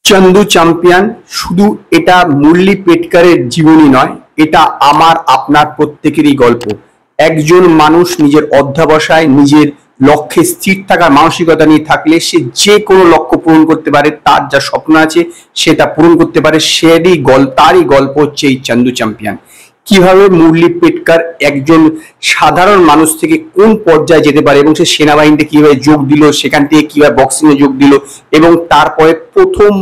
Chandu champion শুধু এটা মুরলী পেটকারের জীবনী নয়, এটা আমার আপনার প্রত্যেকেরই গল্প। একজন মানুষ নিজের অধ্যবসায় নিজের লক্ষ্যে স্থির থাকার মানসিকতা নিয়ে থাকলে সে যে কোনো লক্ষ্য পূরণ করতে পারে। তার যা স্বপ্ন আছে সেটা পূরণ করতে পারে। তারই গল্প হচ্ছে এই চন্দু চ্যাম্পিয়ন। কিভাবে মুরলী পেটকার একজন সাধারণ মানুষ থেকে কোন পর্যায়ে যেতে পারে এবং সে সেনাবাহিনীতে কিভাবে যোগ দিল, সেখান থেকে কিভাবে বক্সিং এ যোগ দিল এবং তারপরে প্রথম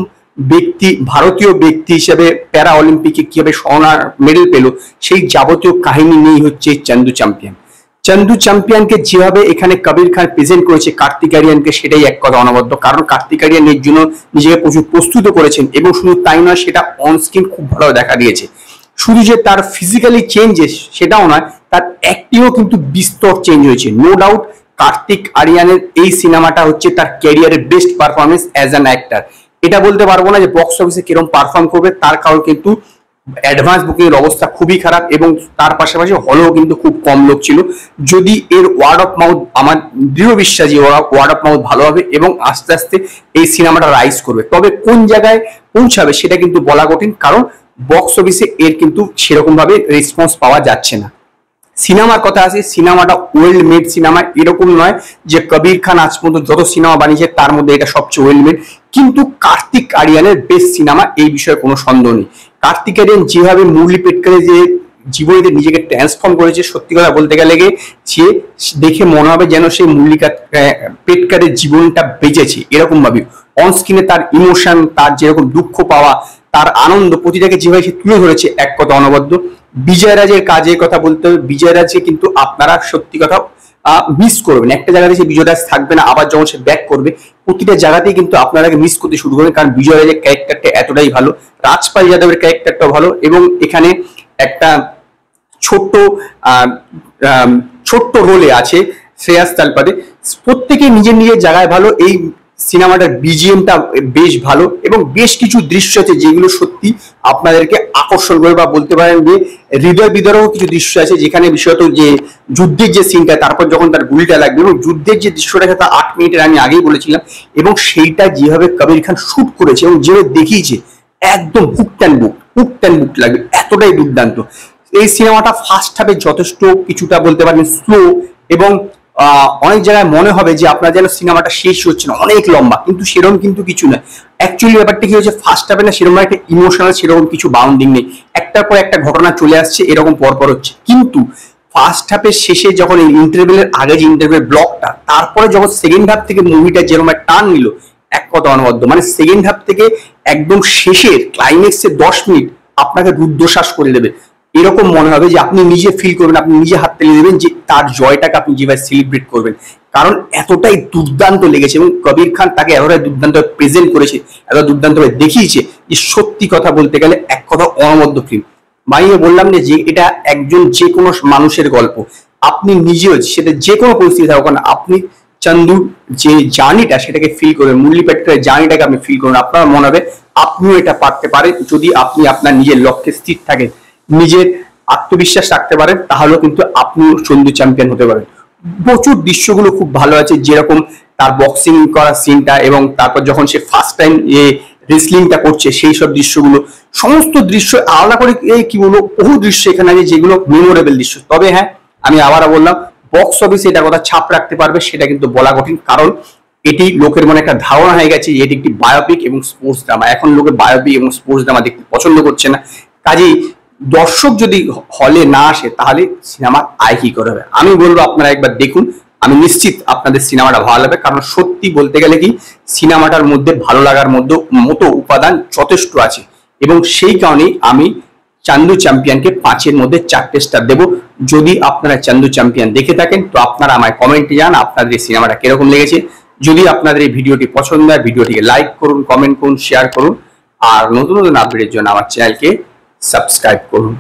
ব্যক্তি ভারতীয় ব্যক্তি হিসেবে প্যারা অলিম্পিকে কিভাবে স্বর্ণ মেডেল পেল, সেই যাবতীয় কাহিনী নিয়েই হচ্ছে চন্দু চ্যাম্পিয়ন। চন্দু চ্যাম্পিয়নকে যেভাবে এখানে কবির খান প্রেজেন্ট করেছে কার্তিক আরিয়ানকে, সেটাই এক কথা অনবদ্য। কারণ কার্তিক আরিয়ান এর জন্য নিজেকে প্রচুর প্রস্তুত করেছেন এবং শুধু তাই নয়, সেটা অন স্ক্রিন খুব ভালো দেখা দিয়েছে। শুধু যে তার ফিজিক্যালি চেঞ্জেস সেটাও নয়, তার অ্যাক্টিংও কিন্তু বিস্তর চেঞ্জ হয়েছে। নো ডাউট কার্তিক আরিয়ানের এই সিনেমাটা হচ্ছে তার ক্যারিয়ারের best performance as an actor. এটা বলতে পারবো না যে বক্স অফিসে কিরকম পারফর্ম করবে, তার কারণ কিন্তু অ্যাডভান্স বুকিং এর অবস্থা খুবই খারাপ এবং তার পাশাপাশি হলেও কিন্তু খুব কম লোক ছিল। যদি এর ওয়ার্ড অফ মাউথ, আমার দৃঢ় বিশ্বাস যে ওয়ার্ড অফ মাউথ ভালো হবে এবং আস্তে আস্তে এই সিনেমাটা রাইজ করবে। তবে কোন জায়গায় পৌঁছাবে সেটা কিন্তু বলা কঠিন, কারণ বক্স অফিসে এর কিন্তু সেরকম ভাবে রেসপন্স পাওয়া যাচ্ছে না। সিনেমার কথা আছে, সিনেমাটা ওয়েল মেড সিনেমা, এরকম নয় যে কবির খান আজ পর্যন্ত যত সিনেমা বানিয়েছে তার মধ্যে এটা সবচেয়ে ওয়েল মেড, কিন্তু কার্তিক আরিয়ানের বেস্ট সিনেমা, এই বিষয়ে কোনো সন্দেহ নেই। কার্তিক আরিয়ান যেভাবে মুরলী পেটকারের যে জীবনীতে নিজেকে ট্রান্সফর্ম করেছে, সত্যি কথা বলতে গেলে সে দেখে মনে হবে যেন সেই মুরলী পেটকারের জীবনটা বেঁচেছে এরকম ভাবে। অন স্ক্রিনে তার ইমোশন, তার যেরকম দুঃখ পাওয়া, তার আনন্দ, প্রতিটাকে যেভাবে সে তুলে ধরেছে, এক কথা অনবদ্য। বিজয় রাজের কাজের কথা বলতে হবে, বিজয় রাজকে কিন্তু আপনারা সত্যি কথা মিস করবেন। একটা জায়গাতে সে বিজয় রাজ থাকবে না, আবার যখন সে ব্যাক করবে প্রতিটা জায়গাতেই কিন্তু আপনারাকে মিস করতে শুরু করবেন, কারণ বিজয় রাজের ক্যারেক্টারটা এতটাই ভালো, রাজপাল যাদবের ক্যারেক্টারটাও ভালো এবং এখানে একটা ছোট্ট রোলে আছে শ্রেয়াস তালপাদে। প্রত্যেকে নিজের নিজের জায়গায় ভালো। এই সিনেমাটার বিজিএমটা বেশ ভালো এবং বেশ কিছু দৃশ্য আছে যেগুলো সত্যি আপনাদেরকে আকর্ষণ করে, বা বলতে পারেন যে হৃদয় বিদারক কিছু দৃশ্য আছে, যেখানে বিশেষত যে যুদ্ধের যে সিনটা, তারপর যখন তার গুলিটা লাগবে এবং যুদ্ধের যে দৃশ্যটা তা 8 মিনিটের, আমি আগেই বলেছিলাম, এবং সেইটা যেভাবে কবির খান শুট করেছে এবং যেভাবে দেখিয়েছে, একদম হুক অ্যান্ড বুক লাগবে, এতটাই দুর্দান্ত। এই সিনেমাটা ফার্স্ট হাফে যথেষ্ট কিছুটা বলতে পারেন স্লো এবং অনেক জায়গায় মনে হবে যে আপনার যেন সিনেমাটা শেষ হচ্ছে না, অনেক লম্বা, কিন্তু সেরকম কিন্তু কিছু নয়। অ্যাকচুয়ালি ব্যাপারটা কি হচ্ছে, ফার্স্ট হাফে না সেরকম একটা ইমোশনাল সেরকম কিছু বাউন্ডিং নেই, একটার পর একটা ঘটনা চলে আসছে এরকম পরপর হচ্ছে। কিন্তু ফার্স্ট হাফের শেষে যখন ইন্টারভেলের আগে যে ইন্টারভেল ব্লকটা, তারপরে যখন সেকেন্ড হাফ থেকে মুভিটা যেরকম একটা টার্ন নিল, এক কথা অনবদ্য। মানে সেকেন্ড হাফ থেকে একদম শেষের ক্লাইম্যাক্সের 10 মিনিট আপনাকে রুদ্ধশ্বাস করে দেবে, এরকম মনে হবে যে আপনি নিজে ফিল করবেন, আপনি নিজে হাত তালি দেবেন যে তার জয়টাকে আপনি যেভাবে সেলিব্রেট করবেন, কারণ এতটাই দুর্দান্ত লেগেছে এবং কবির খান তাকে এতটাই দুর্দান্ত প্রেজেন্ট করেছে, এত দুর্দান্ত দেখিয়েছে যে সত্যি কথা বলতে গেলে এক কথা অনবদ্য ফিল্ম। মাইয়ে বললাম যে এটা একজন যে কোনো মানুষের গল্প, আপনি নিজেও সেটা যে কোনো পরিস্থিতি থাকুক না, আপনি চন্দুর যে জার্নিটা সেটাকে ফিল করবেন, মুরলী পেটকারের জার্নিটাকে আপনি ফিল করবেন, আপনার মনে হবে আপনিও এটা পারতে পারেন যদি আপনি আপনার নিজের লক্ষ্যে স্থির থাকেন, নিজের আত্মবিশ্বাস রাখতে পারেন, তাহলেও কিন্তু আপনিও চন্দু চ্যাম্পিয়ন হতে পারেন। প্রচুর দৃশ্যগুলো খুব ভালো আছে, যেরকম তার বক্সিং করার সিনটা এবং তারপর যখন সে ফার্স্ট টাইম রেসলিংটা করছে সেই সব দৃশ্যগুলো, সমস্ত দৃশ্য আলাদা করে কি বলবো, বহু দৃশ্য এখানে আছে যেগুলো মেমোরেবল দৃশ্য। তবে হ্যাঁ, আমি আবারও বললাম, বক্স অফিসে এটা কথা ছাপ রাখতে পারবে সেটা কিন্তু বলা কঠিন, কারণ এটি লোকের মনে একটা ধারণা হয়ে গেছে যে এটি একটি বায়োপিক এবং স্পোর্টস ড্রামা। এখন লোকে বায়োপিক এবং স্পোর্টস ড্রামা দেখতে পছন্দ করছে না, কাজেই দর্শক যদি হলে না আসে তাহলে সিনেমা আয় কি করে হবে। আমি বলবো আপনারা একবার দেখুন, আমি নিশ্চিত আপনাদের সিনেমাটা ভালো লাগবে, কারণ সত্যি বলতে গেলে কি সিনেমাটার মধ্যে ভালো লাগার মতো উপাদান যথেষ্ট আছে এবং সেই কারণেই আমি চন্দু চ্যাম্পিয়নকে 5-এর মধ্যে 4টে স্টার দেবো। যদি আপনারা চন্দু চ্যাম্পিয়ন দেখে থাকেন তো আপনারা আমায় কমেন্টে জানান আপনাদের এই সিনেমাটা কিরকম লেগেছে। যদি আপনাদের এই ভিডিওটি পছন্দ হয় ভিডিওটিকে লাইক করুন, কমেন্ট করুন, শেয়ার করুন, আর নতুন নতুন আপডেটের জন্য আমার চ্যানেলকে সাবস্ক্রাইব করুন।